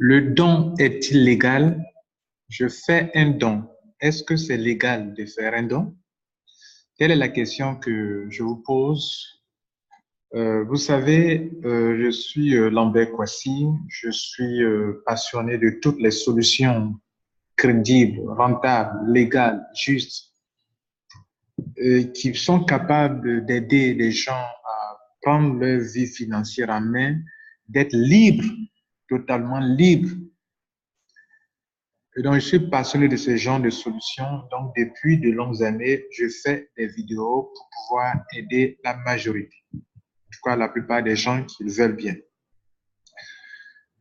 Le don est-il légal? Je fais un don. Est-ce que c'est légal de faire un don? Telle est la question que je vous pose. Vous savez, je suis Lambert Kouassi. Je suis passionné de toutes les solutions crédibles, rentables, légales, justes, qui sont capables d'aider les gens à prendre leur vie financière en main, d'être libres, totalement libres. Et donc, je suis passionné de ce genre de solutions. Donc, depuis de longues années, je fais des vidéos pour pouvoir aider la majorité. En tout cas, la plupart des gens qui le veulent bien.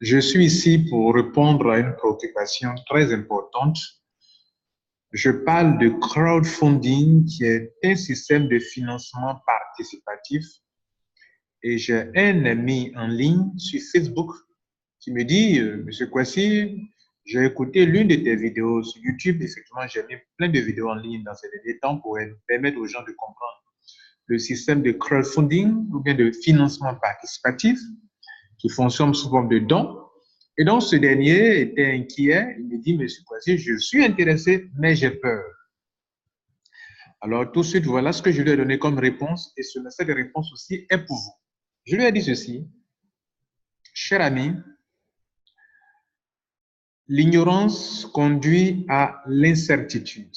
Je suis ici pour répondre à une préoccupation très importante. Je parle de crowdfunding, qui est un système de financement participatif. Et j'ai un ami en ligne sur Facebook qui me dit, Monsieur Kouassi, j'ai écouté l'une de tes vidéos sur YouTube. Effectivement, j'ai mis plein de vidéos en ligne dans ces derniers temps pour permettre aux gens de comprendre le système de crowdfunding ou bien de financement participatif qui fonctionne sous forme de dons. Et donc, ce dernier était inquiet. Il me dit, Monsieur Kouassi, je suis intéressé, mais j'ai peur. Alors, tout de suite, voilà ce que je lui ai donné comme réponse. Et ce message de réponse aussi est pour vous. Je lui ai dit ceci. Cher ami, l'ignorance conduit à l'incertitude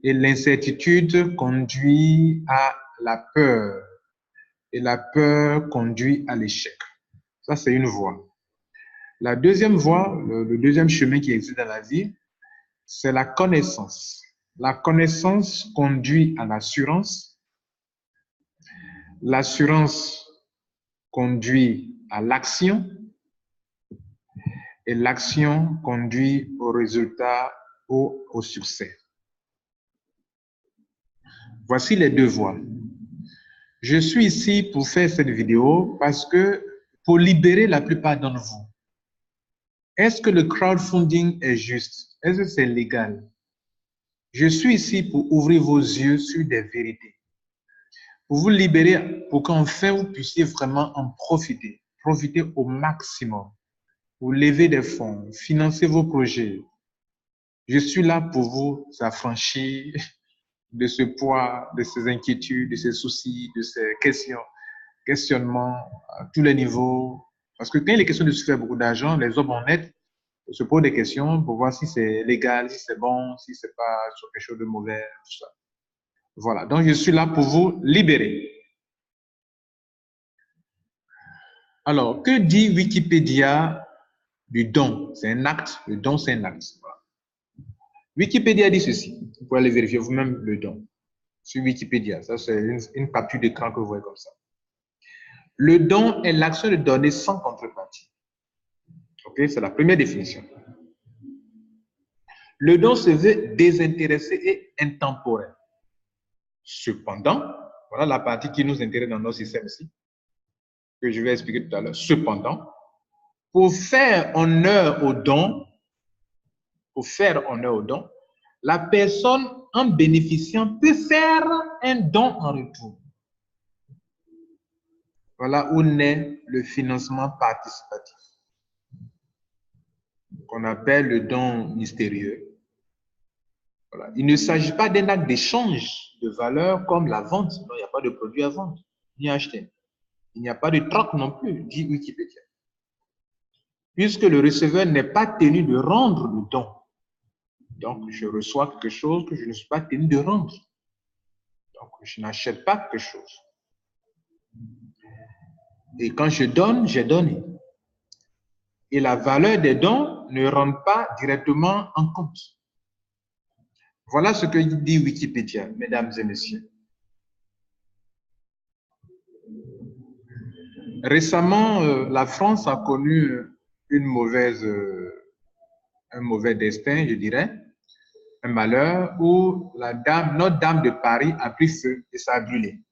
et l'incertitude conduit à la peur et la peur conduit à l'échec. Ça, c'est une voie. La deuxième voie, le deuxième chemin qui existe dans la vie, c'est la connaissance. La connaissance conduit à l'assurance. L'assurance conduit à l'action. Et l'action conduit au résultat ou au succès. Voici les deux voies. Je suis ici pour faire cette vidéo parce que pour libérer la plupart d'entre vous. Est-ce que le crowdfunding est juste? Est-ce que c'est légal? Je suis ici pour ouvrir vos yeux sur des vérités. Pour vous libérer, pour qu'enfin vous puissiez vraiment en profiter. Profiter au maximum. Pour lever des fonds, financer vos projets. Je suis là pour vous affranchir de ce poids, de ces inquiétudes, de ces soucis, de ces questionnements à tous les niveaux. Parce que quand il est question de se faire beaucoup d'argent, les hommes honnêtes se posent des questions pour voir si c'est légal, si c'est bon, si c'est pas sur quelque chose de mauvais, tout ça. Voilà. Donc, je suis là pour vous libérer. Alors, que dit Wikipédia du don? C'est un acte. Le don, c'est un acte. Voilà. Wikipédia dit ceci. Vous pouvez aller vérifier vous-même le don. Sur Wikipédia. Ça, c'est une capture d'écran que vous voyez comme ça. Le don est l'action de donner sans contrepartie. Ok, c'est la première définition. Le don se veut désintéressé et intemporel. Cependant, voilà la partie qui nous intéresse dans notre système ici, que je vais expliquer tout à l'heure. Cependant, pour faire honneur au don, la personne en bénéficiant peut faire un don en retour. Voilà où naît le financement participatif, qu'on appelle le don mystérieux. Voilà. Il ne s'agit pas d'un acte d'échange de valeur comme la vente. Non, il n'y a pas de produit à vendre, ni à acheter. Il n'y a pas de troc non plus, dit Wikipédia. Puisque le receveur n'est pas tenu de rendre le don. Donc, je reçois quelque chose que je ne suis pas tenu de rendre. Donc, je n'achète pas quelque chose. Et quand je donne, j'ai donné. Et la valeur des dons ne rentre pas directement en compte. Voilà ce que dit Wikipédia, mesdames et messieurs. Récemment, la France a connu un mauvais destin, je dirais, un malheur où notre Dame de Paris a pris feu et ça a brûlé.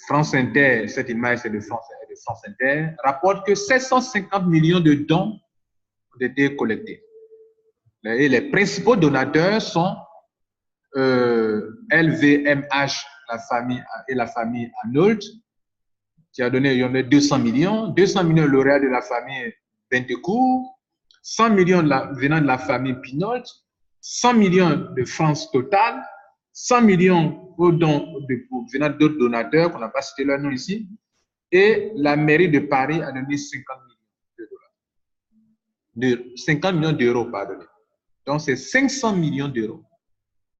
France Inter, cette image c'est de France Inter, rapporte que 750 millions de dons ont été collectés. Et les principaux donateurs sont LVMH, la famille Arnold, qui a donné 200 millions. 200 millions lauréats de la famille Bentecourt, 100 millions venant de la famille Pinot, 100 millions de France Total, 100 millions venant d'autres donateurs qu'on n'a pas cité leur nom ici. Et la mairie de Paris a donné 50 millions de dollars. 50 millions d'euros, pardon. Donc, c'est 500 millions d'euros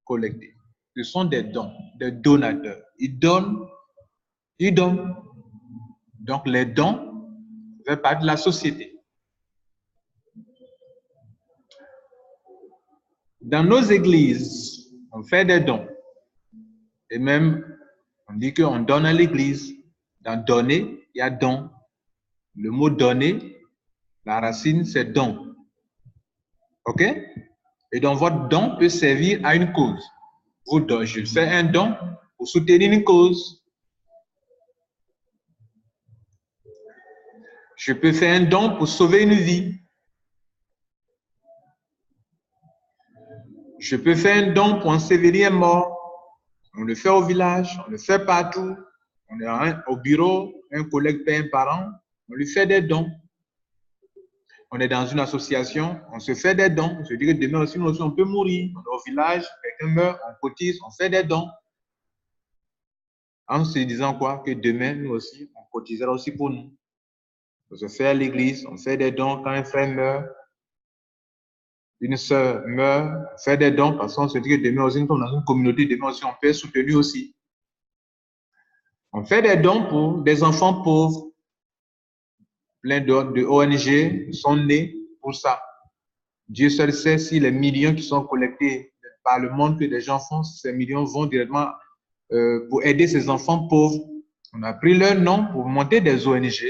collectés. Ce sont des dons, des donateurs. Ils donnent. Donc, les dons font partie de la société. Dans nos églises, on fait des dons. Et même, on dit qu'on donne à l'église. Dans donner, il y a don. Le mot donner, la racine, c'est don. OK? Et donc, votre don peut servir à une cause. Je fais un don pour soutenir une cause. Je peux faire un don pour sauver une vie. Je peux faire un don pour ensevelir un mort. On le fait au village, on le fait partout. On est au bureau, un collègue paie un parent, on lui fait des dons. On est dans une association, on se fait des dons. Je dis que demain aussi, nous aussi, on peut mourir. On est au village, quelqu'un meurt, on cotise, on fait des dons. En se disant quoi? Que demain, nous aussi, on cotisera aussi pour nous. On se fait à l'église, on fait des dons quand un frère meurt, une sœur meurt, on fait des dons parce qu'on se dit que demain aussi, nous sommes dans une communauté, demain aussi, on peut être soutenu aussi. On fait des dons pour des enfants pauvres. Plein de ONG sont nés pour ça. Dieu seul sait si les millions qui sont collectés par le monde que les gens font, ces millions vont directement pour aider ces enfants pauvres. On a pris leur nom pour monter des ONG.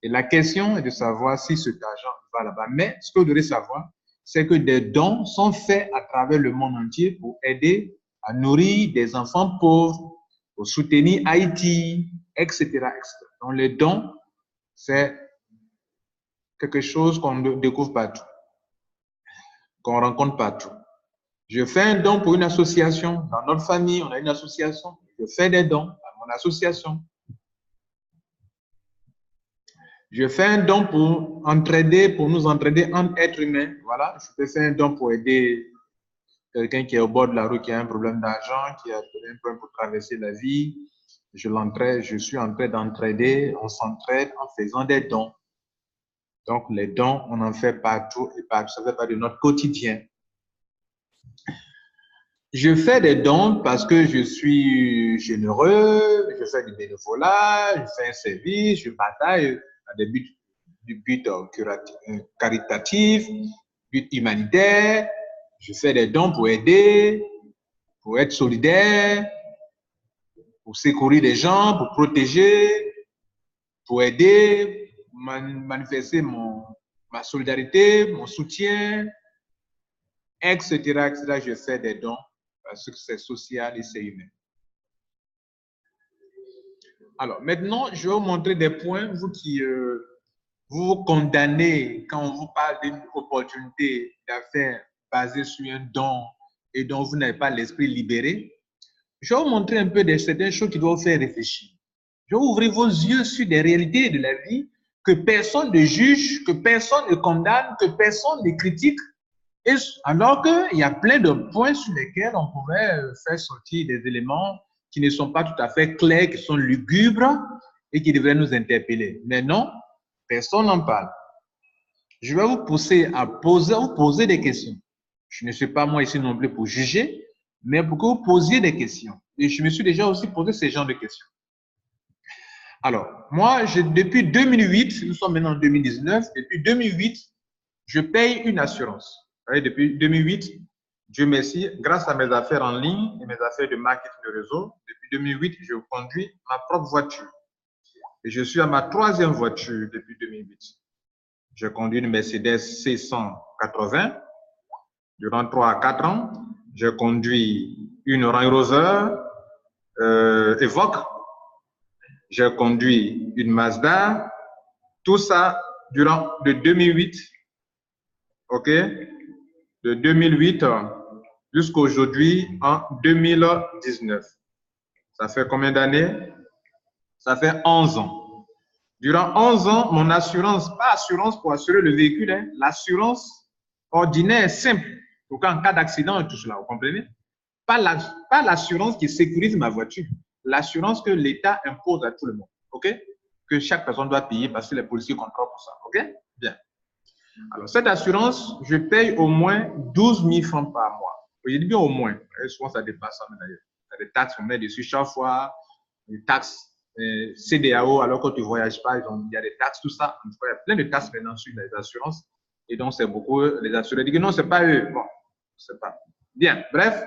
Et la question est de savoir si cet argent va là-bas. Mais ce que vous devez savoir, c'est que des dons sont faits à travers le monde entier pour aider à nourrir des enfants pauvres, pour soutenir Haïti, etc., etc. Donc les dons, c'est quelque chose qu'on découvre partout, qu'on rencontre partout. Je fais un don pour une association. Dans notre famille, on a une association. Je fais des dons à mon association. Je fais un don pour nous entraider entre êtres humains. Voilà, je peux faire un don pour aider quelqu'un qui est au bord de la route, qui a un problème d'argent, qui a un problème pour traverser la vie. Je suis en train d'entraider, on s'entraide en faisant des dons. Donc, les dons, on en fait partout et partout. Ça fait partie de notre quotidien. Je fais des dons parce que je suis généreux, je fais du bénévolat, je fais un service, je bataille à des buts caritatifs, buts humanitaires. Je fais des dons pour aider, pour être solidaire, pour secourir les gens, pour protéger, pour aider, manifester ma solidarité, mon soutien, etc., etc. Je fais des dons parce que c'est social et c'est humain. Alors, maintenant, je vais vous montrer des points, vous qui vous condamnez quand on vous parle d'une opportunité d'affaires basée sur un don et dont vous n'avez pas l'esprit libéré. Je vais vous montrer un peu de certaines choses qui doivent vous faire réfléchir. Je vais ouvrir vos yeux sur des réalités de la vie que personne ne juge, que personne ne condamne, que personne ne critique. Et alors qu'il y a plein de points sur lesquels on pourrait faire sortir des éléments qui ne sont pas tout à fait clairs, qui sont lugubres et qui devraient nous interpeller. Mais non, personne n'en parle. Je vais vous pousser à poser des questions. Je ne suis pas moi ici non plus pour juger, mais pour que vous posiez des questions. Et je me suis déjà aussi posé ce genre de questions. Alors, moi, depuis 2008, nous sommes maintenant en 2019, depuis 2008, je paye une assurance. Vous voyez, depuis 2008, Dieu merci, grâce à mes affaires en ligne et mes affaires de marketing de réseau, depuis 2008, je conduis ma propre voiture. Et je suis à ma troisième voiture depuis 2008. Je conduis une Mercedes C180 durant 3 à 4 ans. Je conduis une Range Rover Evoque. Je conduis une Mazda. Tout ça durant de 2008. OK? De 2008 jusqu'à aujourd'hui en 2019. Ça fait combien d'années? Ça fait 11 ans. Durant 11 ans, mon assurance, pas assurance pour assurer le véhicule, hein, l'assurance ordinaire, simple, pour qu'en cas d'accident et tout cela, vous comprenez? Pas l'assurance qui sécurise ma voiture, l'assurance que l'État impose à tout le monde, ok? Que chaque personne doit payer parce que les policiers contrôlent pour ça, ok? Bien. Alors, cette assurance, je paye au moins 12 000 francs par mois. Je dis bien au moins, et souvent ça dépasse ça d'ailleurs. Il y a des taxes qu'on met dessus chaque fois, des taxes CDAO, alors que tu ne voyages pas, il y a des taxes, tout ça. Il y a plein de taxes maintenant sur les assurances. Et donc, c'est beaucoup, les assurés disent que non, ce n'est pas eux. Bon, c'est pas. Bien, bref,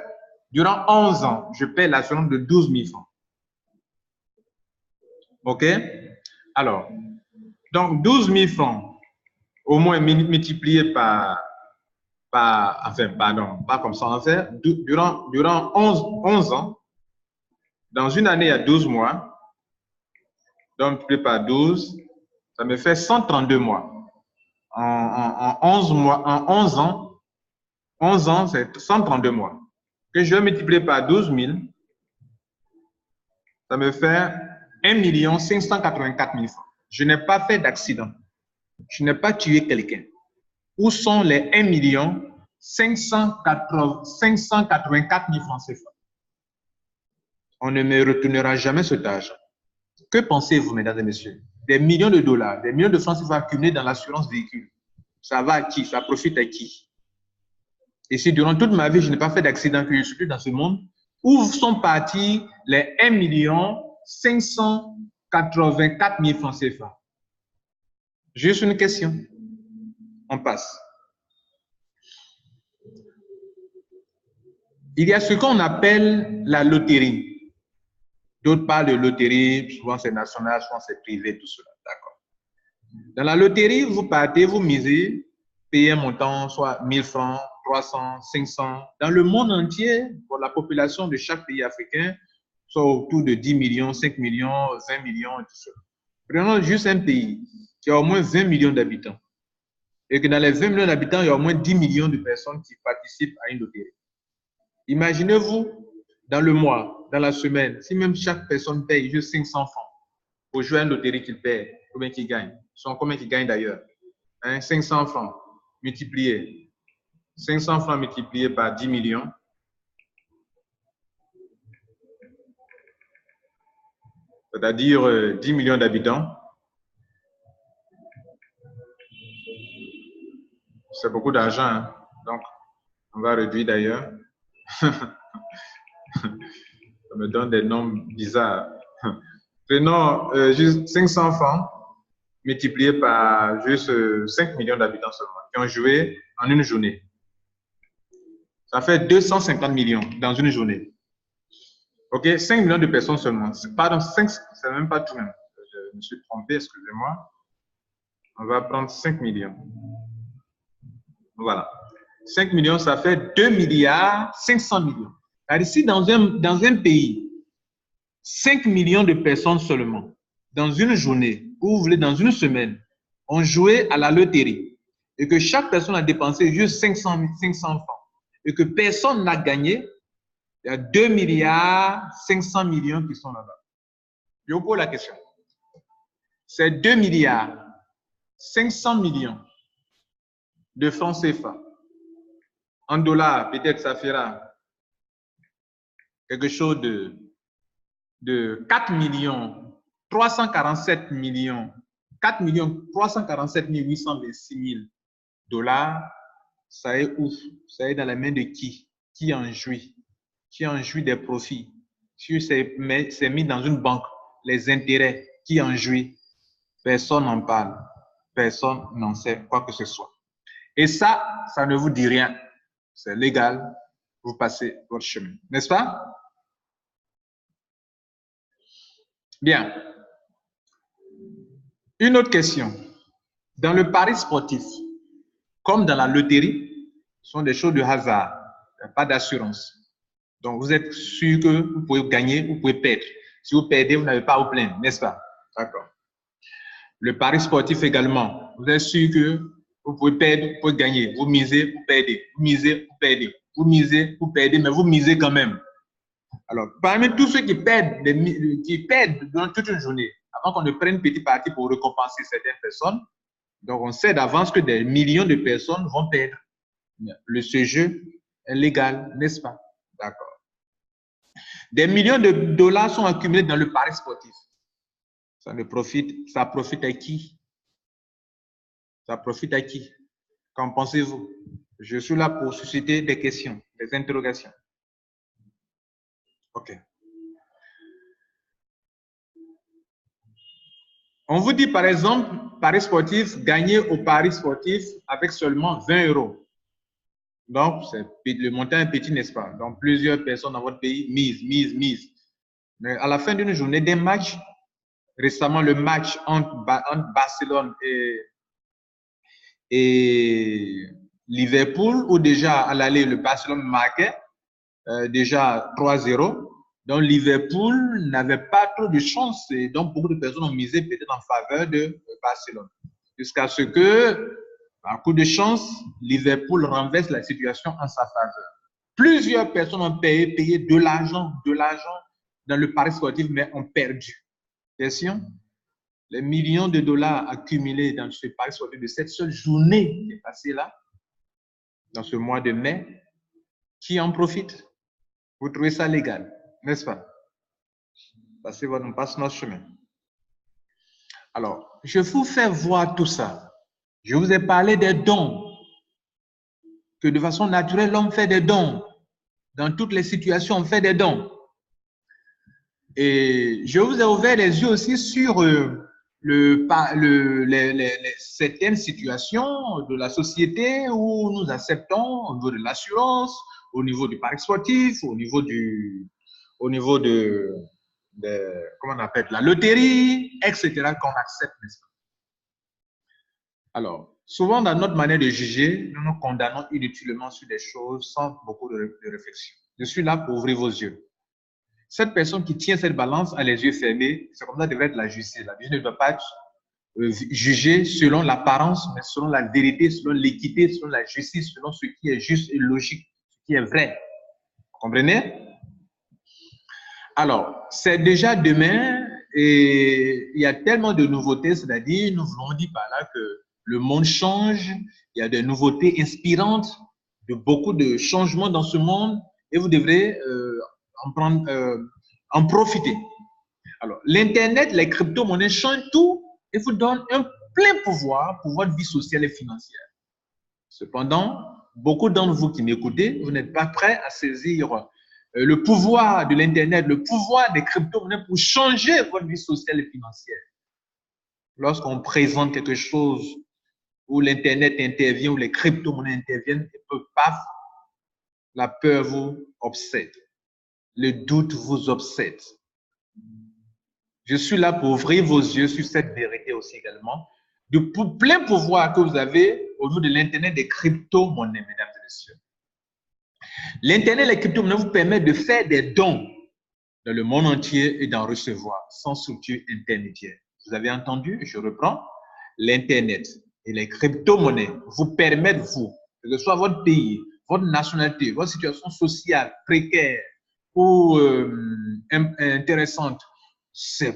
durant 11 ans, je paie l'assurance de 12 000 francs. OK? Alors, donc 12 000 francs, au moins multiplié enfin, pardon, pas comme ça, en fait, durant 11 ans, dans une année à 12 mois, donc multiplié par 12, ça me fait 132 mois. En 11 mois, en 11 ans, c'est 132 mois. Que je vais multiplier par 12 000, ça me fait 1 584 000 francs. Je n'ai pas fait d'accident. Je n'ai pas tué quelqu'un. Où sont les 1 584 000 francs CFA? On ne me retournera jamais cet argent. Que pensez-vous, mesdames et messieurs? Des millions de dollars, des millions de francs CFA accumulés dans l'assurance véhicule. Ça va à qui? Ça profite à qui? Et si durant toute ma vie, je n'ai pas fait d'accident, que je suis plus dans ce monde, où sont partis les 1 584 000 francs CFA? Juste une question. On passe. Il y a ce qu'on appelle la loterie. D'autres parlent de loterie, souvent c'est national, souvent c'est privé, tout cela. D'accord. Dans la loterie, vous partez, vous misez, payez un montant, soit 1 000 francs, 300, 500. Dans le monde entier, pour la population de chaque pays africain, soit autour de 10 millions, 5 millions, 20 millions et tout cela. Prenons juste un pays qui a au moins 20 millions d'habitants. Et que dans les 20 millions d'habitants, il y a au moins 10 millions de personnes qui participent à une loterie. Imaginez-vous, dans le mois, dans la semaine, si même chaque personne paye juste 500 francs pour jouer à une loterie qu'il paie, combien qu'il gagne? Combien qu'il gagne d'ailleurs? 500 francs multipliés. 500 francs multipliés par 10 millions. C'est-à-dire 10 millions d'habitants. C'est beaucoup d'argent, hein? Donc, on va réduire d'ailleurs. Ça me donne des nombres bizarres. Prenons juste 500 francs multipliés par juste 5 millions d'habitants seulement qui ont joué en une journée. Ça fait 250 millions dans une journée. OK, 5 millions de personnes seulement. Pardon, 5, c'est même pas tout même. Je me suis trompé, excusez-moi. On va prendre 5 millions. Voilà. 5 millions, ça fait 2 milliards 500 millions. Alors ici, dans un pays, 5 millions de personnes seulement, dans une journée, ou vous voulez dans une semaine, ont joué à la loterie et que chaque personne a dépensé juste 500 francs et que personne n'a gagné, il y a 2 milliards 500 millions qui sont là-bas. Je vous pose la question. C'est 2 milliards 500 millions de francs CFA. En dollars, peut-être ça fera quelque chose de 4 millions 347 millions 4 millions 347 826 000 dollars. Ça est ouf. Ça est dans la main de qui? Qui en jouit? Qui en jouit des profits? Si c'est mis dans une banque, les intérêts, qui en jouit? Personne n'en parle. Personne n'en sait quoi que ce soit. Et ça ne vous dit rien. C'est légal. Vous passez votre chemin. N'est-ce pas? Bien. Une autre question. Dans le pari sportif, comme dans la loterie, ce sont des choses de hasard. Il n'y a pas d'assurance. Donc, vous êtes sûr que vous pouvez gagner, vous pouvez perdre. Si vous perdez, vous n'avez pas à vous plaindre, n'est-ce pas? D'accord. Le pari sportif également, vous êtes sûr que vous pouvez perdre, vous pouvez gagner. Vous misez, vous perdez. Vous misez, vous perdez. Vous misez, vous perdez, mais vous misez quand même. Alors, parmi tous ceux qui perdent durant toute une journée, avant qu'on ne prenne petit parti pour récompenser certaines personnes, donc on sait d'avance que des millions de personnes vont perdre. Ce jeu est légal, n'est-ce pas? D'accord. Des millions de dollars sont accumulés dans le pari sportif. Ça profite à qui? Ça profite à qui? Qu'en pensez-vous? Je suis là pour susciter des questions, des interrogations. OK. On vous dit par exemple, pari sportif, gagner au pari sportif avec seulement 20 €. Donc, le montant est petit, n'est-ce pas? Donc, plusieurs personnes dans votre pays misent. Mais à la fin d'une journée, des matchs, récemment le match entre Barcelone et Liverpool, où déjà à l'aller, le Barcelone marquait déjà 3-0. Donc, Liverpool n'avait pas trop de chance et donc beaucoup de personnes ont misé peut-être en faveur de Barcelone. Jusqu'à ce que, à coup de chance, Liverpool renverse la situation en sa faveur. Plusieurs personnes ont payé de l'argent dans le pari sportif, mais ont perdu. Question? Les millions de dollars accumulés dans ce pari sportif de cette seule journée qui est passée là, dans ce mois de mai, qui en profite? Vous trouvez ça légal, n'est-ce pas? On passe notre chemin. Alors, je vous fais voir tout ça. Je vous ai parlé des dons. Que de façon naturelle, l'homme fait des dons. Dans toutes les situations, on fait des dons. Et je vous ai ouvert les yeux aussi sur certaines situations de la société où nous acceptons au niveau de l'assurance, au niveau du pari sportif, au niveau de comment on appelle, la loterie, etc., qu'on accepte, n'est-ce pas? Alors, souvent dans notre manière de juger, nous nous condamnons inutilement sur des choses sans beaucoup de réflexion. Je suis là pour ouvrir vos yeux. Cette personne qui tient cette balance a les yeux fermés, c'est comme ça devrait être la justice. La justice ne doit pas être jugée selon l'apparence, mais selon la vérité, selon l'équité, selon la justice, selon ce qui est juste et logique, ce qui est vrai. Vous comprenez? Alors, c'est déjà demain et il y a tellement de nouveautés, c'est-à-dire, nous voulons dire par là que le monde change, il y a des nouveautés inspirantes, de beaucoup de changements dans ce monde et vous devrez en profiter. Alors, l'Internet, les crypto-monnaies changent tout et vous donnent un plein pouvoir pour votre vie sociale et financière. Cependant, beaucoup d'entre vous qui m'écoutez, vous n'êtes pas prêts à saisir le pouvoir de l'Internet, le pouvoir des crypto-monnaies pour changer votre vie sociale et financière. Lorsqu'on présente quelque chose où l'Internet intervient, où les crypto-monnaies interviennent, paf, la peur vous obsède. Le doute vous obsède. Je suis là pour ouvrir vos yeux sur cette vérité aussi également, du plein pouvoir que vous avez au niveau de l'Internet des crypto-monnaies, mesdames et messieurs. L'Internet et les crypto-monnaies vous permettent de faire des dons dans le monde entier et d'en recevoir sans structure intermédiaire. Vous avez entendu? Je reprends. L'Internet et les crypto-monnaies vous permettent, vous, que ce soit votre pays, votre nationalité, votre situation sociale précaire ou intéressante, ces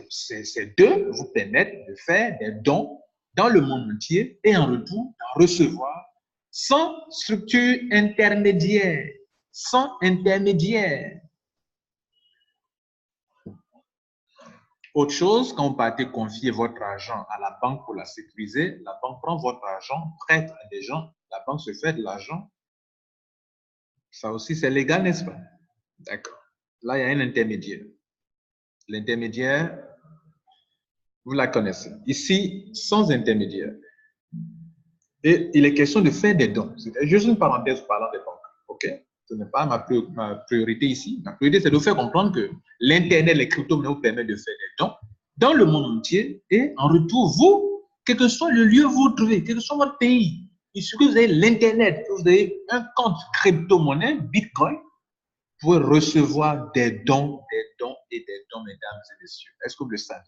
deux vous permettent de faire des dons dans le monde entier et en retour d'en recevoir sans structure intermédiaire. Sans intermédiaire. Autre chose, quand vous partez confier votre argent à la banque pour la sécuriser, la banque prend votre argent, prête à des gens, la banque se fait de l'argent. Ça aussi, c'est légal, n'est-ce pas? D'accord. Là, il y a un intermédiaire. L'intermédiaire, vous la connaissez. Ici, sans intermédiaire. Et il est question de faire des dons. C'est juste une parenthèse parlant des banques. OK? Ce n'est pas ma priorité ici. Ma priorité, c'est de vous faire comprendre que l'Internet, les crypto-monnaies vous permettent de faire des dons dans le monde entier et en retour, vous, quel que soit le lieu où vous vous trouvez, quel que soit votre pays, il suffit que vous avez l'Internet, que vous avez un compte crypto-monnaie, Bitcoin, vous pouvez recevoir des dons et des dons, mesdames et messieurs. Est-ce que vous le savez?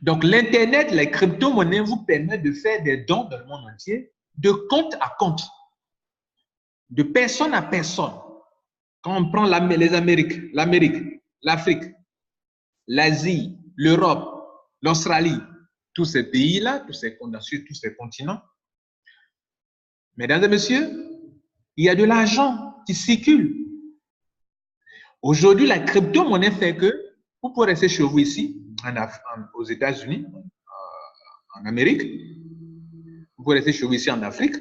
Donc, l'Internet, les crypto-monnaies vous permettent de faire des dons dans le monde entier, de compte à compte, de personne à personne. Quand on prend les Amériques, l'Amérique, l'Afrique, l'Asie, l'Europe, l'Australie, tous ces pays-là, tous ces continents. Mesdames et messieurs, il y a de l'argent qui circule. Aujourd'hui, la crypto-monnaie fait que vous pouvez rester chez vous ici, aux États-Unis, en Amérique, vous pouvez rester chez vous ici en Afrique,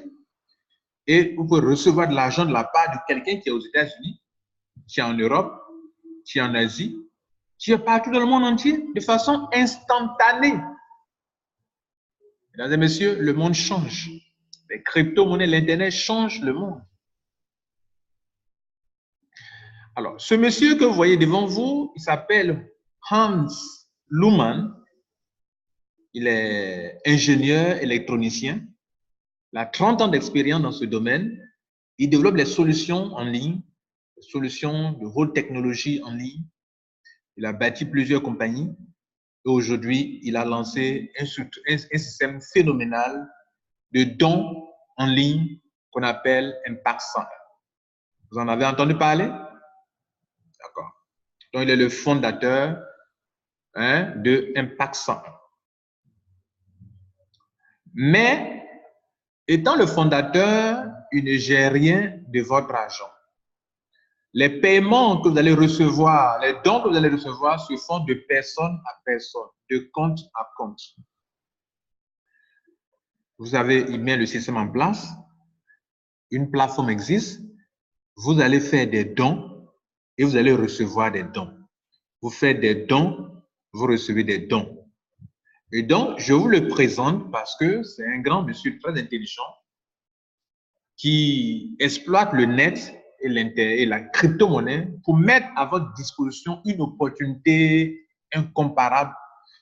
et vous pouvez recevoir de l'argent de la part de quelqu'un qui est aux États-Unis, qui est en Europe, qui est en Asie, qui est partout dans le monde entier, de façon instantanée. Mesdames et messieurs, le monde change. Les crypto-monnaies, l'Internet change le monde. Alors, ce monsieur que vous voyez devant vous, il s'appelle Hans Luhmann. Il est ingénieur électronicien. Il a 30 ans d'expérience dans ce domaine. Il développe les solutions en ligne, des solutions de haute technologie en ligne. Il a bâti plusieurs compagnies. Et aujourd'hui, il a lancé un système phénoménal de dons en ligne qu'on appelle Impact 100. Vous en avez entendu parler? D'accord. Donc, il est le fondateur de Impact 100. Mais, étant le fondateur, il ne gère rien de votre argent. Les paiements que vous allez recevoir, les dons que vous allez recevoir se font de personne à personne, de compte à compte. Vous avez mis le système en place, une plateforme existe, vous allez faire des dons et vous allez recevoir des dons. Vous faites des dons, vous recevez des dons. Et donc, je vous le présente parce que c'est un grand monsieur très intelligent qui exploite le net et la crypto-monnaie pour mettre à votre disposition une opportunité incomparable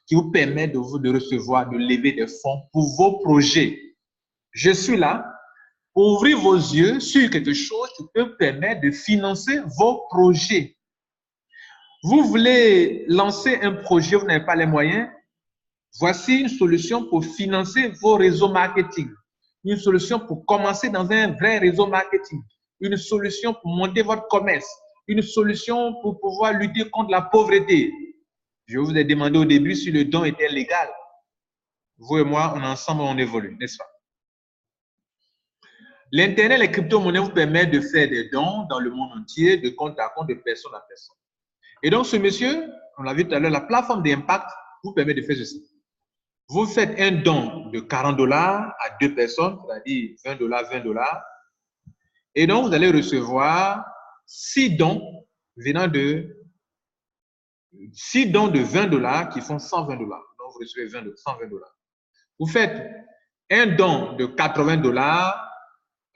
qui vous permet de recevoir, de lever des fonds pour vos projets. Je suis là pour ouvrir vos yeux sur quelque chose qui peut permettre de financer vos projets. Vous voulez lancer un projet, vous n'avez pas les moyens. Voici une solution pour financer vos réseaux marketing. Une solution pour commencer dans un vrai réseau marketing. Une solution pour monter votre commerce. Une solution pour pouvoir lutter contre la pauvreté. Je vous ai demandé au début si le don était légal. Vous et moi, ensemble, on évolue, n'est-ce pas? L'Internet, les crypto-monnaies vous permettent de faire des dons dans le monde entier, de compte à compte, de personne à personne. Et donc, ce monsieur, on l'a vu tout à l'heure, la plateforme d'Impact vous permet de faire ceci. Vous faites un don de $40 à 2 personnes, c'est-à-dire $20, $20. Et donc, vous allez recevoir 6 dons venant de 6 dons de $20 qui font $120. Donc, vous recevez $120. Vous faites un don de $80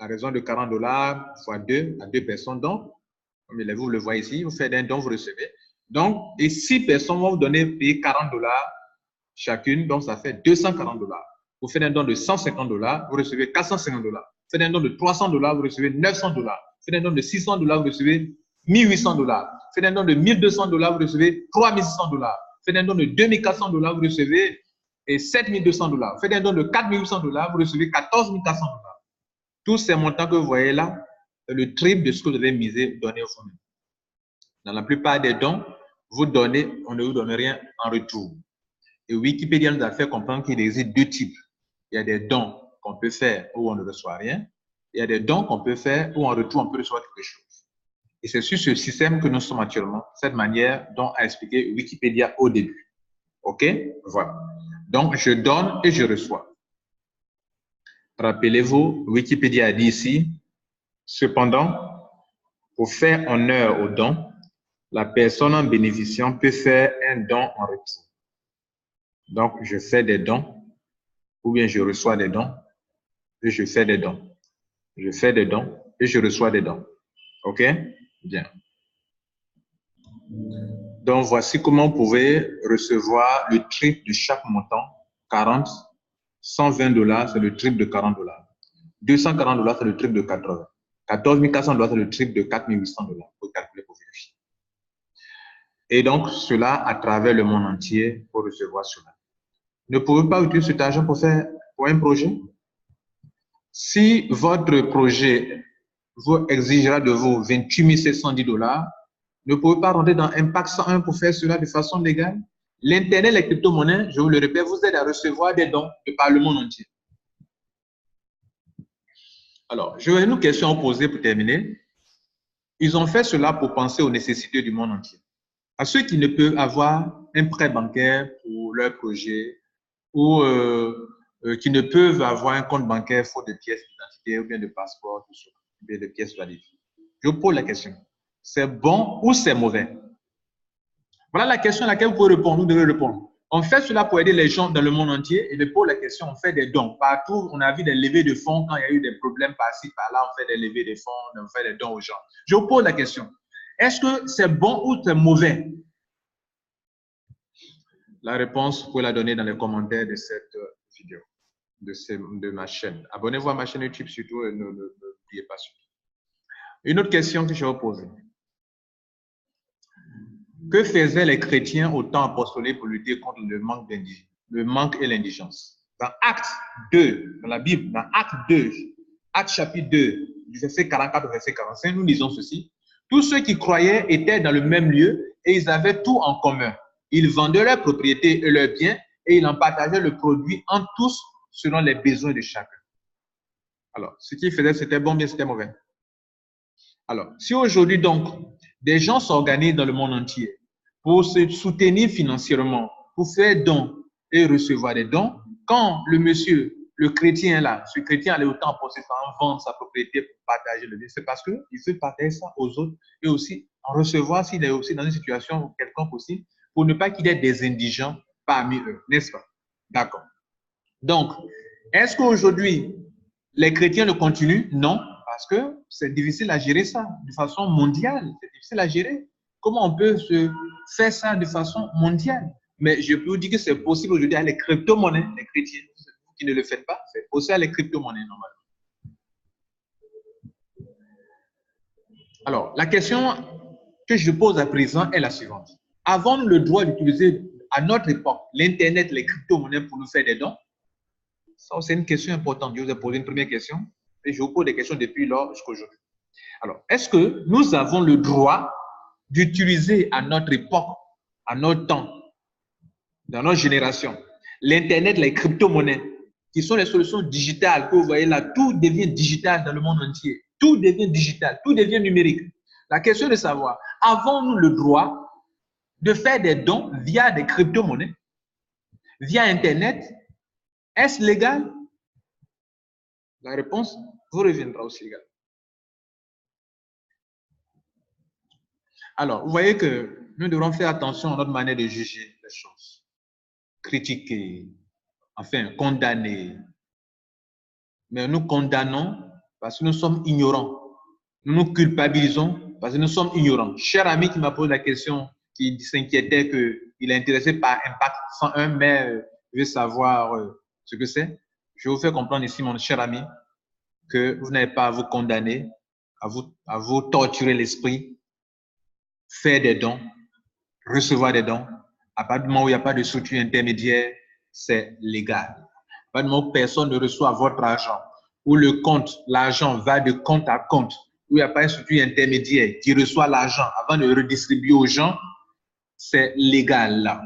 à raison de $40 fois 2 à 2 personnes. Donc, comme vous le voyez ici, vous faites un don, vous recevez. Donc, et 6 personnes vont vous payer $40 chacune, donc ça fait $240. Vous faites un don de $150, vous recevez $450. Vous faites un don de $300, vous recevez $900. Vous faites un don de $600, vous recevez $1 800. Vous faites un don de $1 200, vous recevez $3 600. Vous faites un don de $2 400, vous recevez $7 200. Vous faites un don de $4 800, vous recevez $14 400. Tous ces montants que vous voyez là, c'est le triple de ce que vous avez misé, donné au fond. Dans la plupart des dons, vous donnez, on ne vous donne rien en retour. Et Wikipédia nous a fait comprendre qu'il existe 2 types. Il y a des dons qu'on peut faire où on ne reçoit rien. Il y a des dons qu'on peut faire où en retour on peut recevoir quelque chose. Et c'est sur ce système que nous sommes actuellement, cette manière dont a expliqué Wikipédia au début. OK? Voilà. Donc, je donne et je reçois. Rappelez-vous, Wikipédia a dit ici, cependant, pour faire honneur aux dons, la personne en bénéficiant peut faire un don en retour. Donc, je fais des dons, ou bien je reçois des dons, et je fais des dons. Je fais des dons, et je reçois des dons. OK? Bien. Donc, voici comment vous pouvez recevoir le triple de chaque montant. 40, $120, c'est le triple de $40. $240, c'est le triple de 80. $14 400, c'est le triple de $4 800. Pour calculer, pour vérifier. Et donc, cela à travers le monde entier pour recevoir cela. Ne pouvez pas utiliser cet argent pour un projet? Si votre projet vous exigera de vous $28 710, ne pouvez pas rentrer dans Impact 101 pour faire cela de façon légale? L'Internet, les crypto-monnaies, je vous le répète, vous aident à recevoir des dons de par le monde entier. Alors, je vais une question à poser pour terminer. Ils ont fait cela pour penser aux nécessités du monde entier. À ceux qui ne peuvent avoir un prêt bancaire pour leur projet ou qui ne peuvent avoir un compte bancaire faute de pièces d'identité ou bien de passeport, ou bien de pièces validiques. Je vous pose la question. C'est bon ou c'est mauvais? Voilà la question à laquelle vous pouvez répondre, vous devez répondre. On fait cela pour aider les gens dans le monde entier et je pose la question, on fait des dons. Partout, on a vu des levées de fonds quand il y a eu des problèmes par-ci, par-là, on fait des levées de fonds, on fait des dons aux gens. Je vous pose la question, est-ce que c'est bon ou c'est mauvais? La réponse, vous pouvez la donner dans les commentaires de cette vidéo, de ma chaîne. Abonnez-vous à ma chaîne YouTube surtout et n'oubliez pas surtout. Une autre question que je vais vous poser. Que faisaient les chrétiens au temps apostolique pour lutter contre le manque et l'indigence? Dans Acte 2, dans la Bible, dans Acte 2, Acte chapitre 2, du verset 44 au verset 45, nous lisons ceci. Tous ceux qui croyaient étaient dans le même lieu et ils avaient tout en commun. Ils vendaient leurs propriétés et leurs biens et ils en partageaient le produit en tous selon les besoins de chacun. Alors, ce qu'ils faisaient, c'était bon, bien c'était mauvais. Alors, si aujourd'hui, donc, des gens s'organisent dans le monde entier pour se soutenir financièrement, pour faire dons et recevoir des dons, quand le monsieur, le chrétien là, ce chrétien allait autant posséder, vendre sa propriété pour partager le bien, c'est parce qu'il veut partager ça aux autres et aussi en recevoir s'il est aussi dans une situation quelconque aussi, pour ne pas qu'il y ait des indigents parmi eux, n'est-ce pas? D'accord. Donc, est-ce qu'aujourd'hui, les chrétiens le continuent? Non, parce que c'est difficile à gérer ça de façon mondiale. C'est difficile à gérer. Comment on peut se faire ça de façon mondiale? Mais je peux vous dire que c'est possible aujourd'hui avec les crypto-monnaies, les chrétiens, vous qui ne le faites pas, c'est possible avec les crypto-monnaies normalement. Alors, la question que je pose à présent est la suivante. Avons-nous le droit d'utiliser à notre époque l'Internet, les crypto-monnaies pour nous faire des dons? Ça, c'est une question importante. Je vous ai posé une première question et je vous pose des questions depuis lors jusqu'à aujourd'hui. Alors, est-ce que nous avons le droit d'utiliser à notre époque, à notre temps, dans notre génération, l'Internet, les crypto-monnaies, qui sont les solutions digitales que vous voyez là, tout devient digital dans le monde entier. Tout devient digital, tout devient numérique. La question est de savoir, avons-nous le droit de faire des dons via des crypto-monnaies, via Internet? Est-ce légal? La réponse vous reviendra aussi également. Alors, vous voyez que nous devrons faire attention à notre manière de juger les choses. Critiquer, enfin, condamner. Mais nous condamnons parce que nous sommes ignorants. Nous nous culpabilisons parce que nous sommes ignorants. Cher ami qui m'a posé la question, qui s'inquiétait qu'il est intéressé par Impact 101, mais veut savoir ce que c'est. Je vous fais comprendre ici, mon cher ami, que vous n'avez pas à vous condamner, à vous torturer l'esprit, faire des dons, recevoir des dons. À partir du moment où il n'y a pas de structure intermédiaire, c'est légal. À partir du moment où personne ne reçoit votre argent, où le compte, l'argent va de compte à compte, où il n'y a pas une structure intermédiaire qui reçoit l'argent avant de redistribuer aux gens, c'est légal là.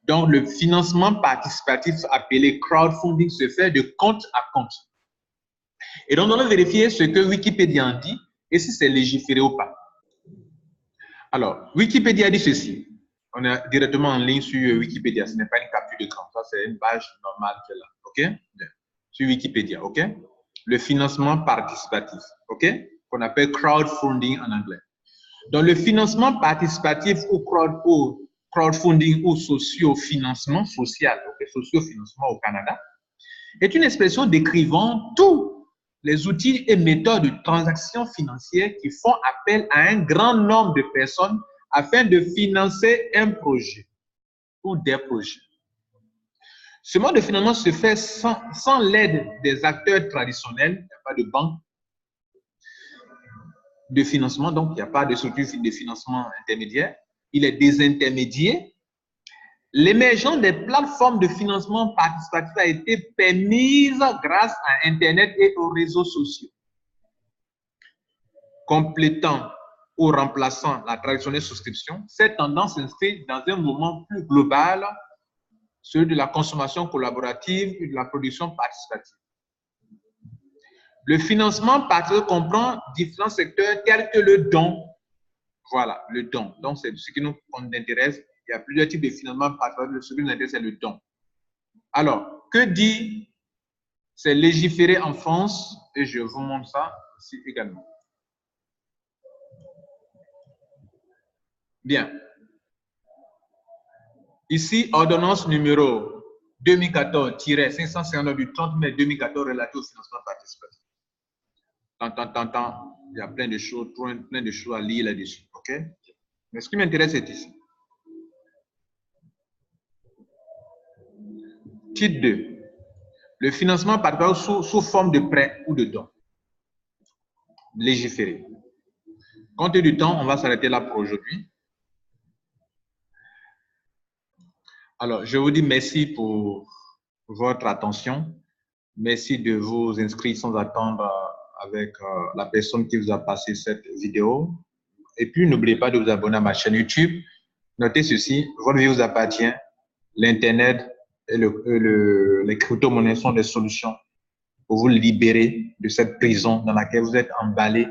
Donc, le financement participatif appelé crowdfunding se fait de compte à compte. Et donc, nous allons vérifier ce que Wikipédia en dit et si c'est légiféré ou pas. Alors, Wikipédia dit ceci. On est directement en ligne sur Wikipédia. Ce n'est pas une capture d'écran. Ça, c'est une page normale qui est là. OK? Sur Wikipédia. OK? Le financement participatif. OK? Qu'on appelle crowdfunding en anglais. Donc, le financement participatif ou crowdfunding ou socio-financement social, socio-financement au Canada, est une expression décrivant tous les outils et méthodes de transactions financières qui font appel à un grand nombre de personnes afin de financer un projet ou des projets. Ce mode de financement se fait sans l'aide des acteurs traditionnels. Il n'y a pas de banque de financement, donc il n'y a pas de structure de financement intermédiaire. Il est désintermédié. L'émergence des plateformes de financement participatif a été permise grâce à Internet et aux réseaux sociaux. Complétant ou remplaçant la traditionnelle souscription, cette tendance s'inscrit dans un mouvement plus global, celui de la consommation collaborative et de la production participative. Le financement participatif comprend différents secteurs tels que le don. Voilà, le don. Donc, c'est ce qui nous intéresse. Il y a plusieurs types de financement participatif. Ce qui nous intéresse, c'est le don. Alors, que dit? C'est légiféré en France, et je vous montre ça ici également. Bien. Ici, ordonnance numéro 2014-559 du 30 mai 2014 relative au financement participatif. Il y a plein de choses, plein de choses à lire là-dessus. OK? Mais ce qui m'intéresse, c'est ici. Titre 2. Le financement participatif sous forme de prêt ou de don. Légiféré. Compte tenu du temps, on va s'arrêter là pour aujourd'hui. Alors, je vous dis merci pour votre attention. Merci de vous inscrire sans attendre avec la personne qui vous a passé cette vidéo. Et puis, n'oubliez pas de vous abonner à ma chaîne YouTube. Notez ceci, votre vie vous appartient. L'Internet et les crypto-monnaies sont des solutions pour vous libérer de cette prison dans laquelle vous êtes emballé.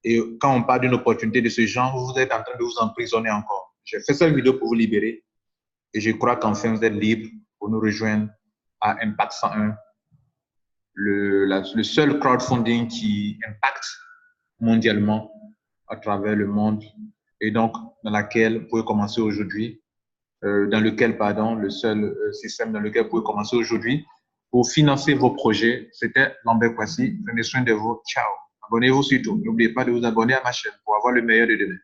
Et quand on parle d'une opportunité de ce genre, vous êtes en train de vous emprisonner encore. J'ai fait cette vidéo pour vous libérer. Et je crois qu'enfin, vous êtes libre pour nous rejoindre à Impact 101, le seul crowdfunding qui impacte mondialement à travers le monde et donc dans laquelle vous pouvez commencer aujourd'hui, le seul système dans lequel vous pouvez commencer aujourd'hui pour financer vos projets. C'était Lambert Kwasi. Prenez soin de vous. Ciao. Abonnez-vous surtout. N'oubliez pas de vous abonner à ma chaîne pour avoir le meilleur de demain.